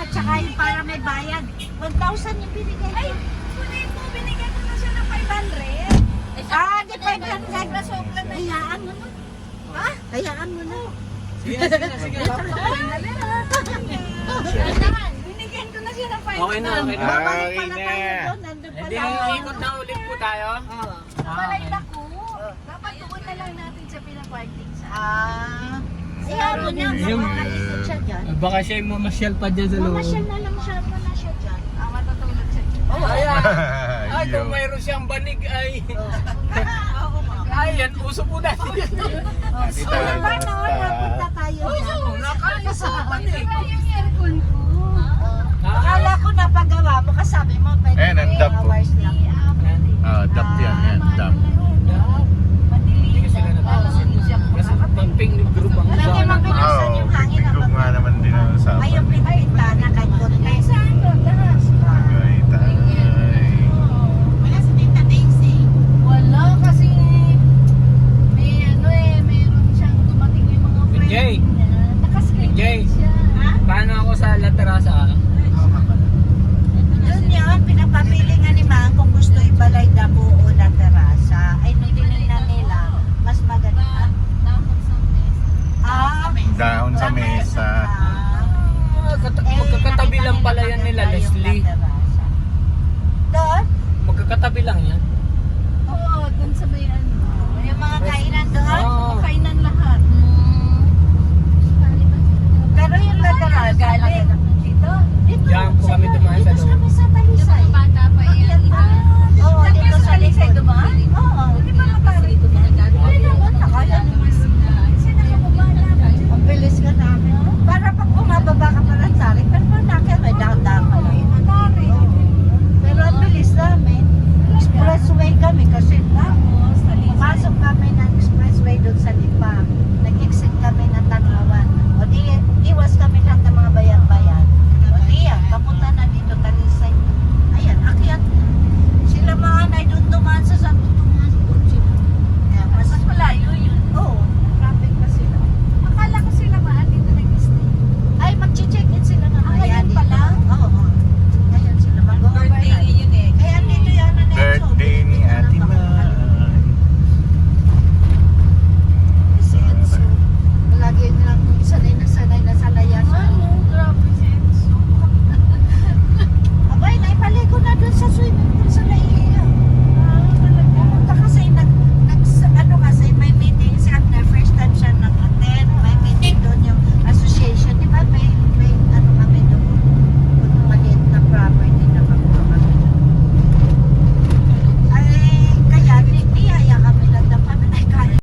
at saka yung para may bayad. 1,000 yung binigay ko. Ay, kunin mo, binigyan ko na siya ng 500. Ah, di 500. Sobra-sobra na yan. Hayaan mo na. Ha? Hayaan mo na. Sige na, sige na. Binigyan ko na siya ng 500. Okay na, okay na. Babalik Okay pala na. tayo doon. Nandun Hindi, pala. ikot na ulit po tayo. Malay ko. Dapat tuon na lang natin siya pinaparking sa... Ah. Hayaan mo na. Makakalikot siya dyan. Baka siya yung mamasyal pa dyan sa loob. Mamasyal na lang siya. Muna siya dyan. Matutulog siya. Ayan. Ay, Yo. kung mayroon siyang banig ay... Oo, Ay, yan, uso po natin yan. Dito, So, naman, dito. napunta tayo dyan. Nakaalis sa banig. yung aircon ko. Akala ko napagawa mo. Kasabi mo, pwede Ayan, ang dab po. hours lang. Dap yan, yan, dap. Hindi kasi sila napapasin. Kasi pamping group ang Pwede usahan. mabilisan yung hangin na Group nga naman din ang usapan. Ay, yung pinipintana kahit konti. Saan doon? Lahat. Ay, tay. Wala sa Tita Daisy. Wala kasi may meron siyang dumating yung mga friends Jay. niya. Nakaschedule Jay. siya. Paano ako sa La Terraza? Yun yun, pinapapili nga ni Mang kung gusto ibalay dabo o la terasa. Ay, nung tinignan nila, mas maganda. Dapat sa mesa. Ah, Dahon sa mesa. Magkakatabi lang pala yan nila, Leslie. Doon? Magkakatabi lang yan. Oo, dun sa may ano. Yung mga kainan doon? Oo. Kainan lahat. Pero yung la terasa, galing.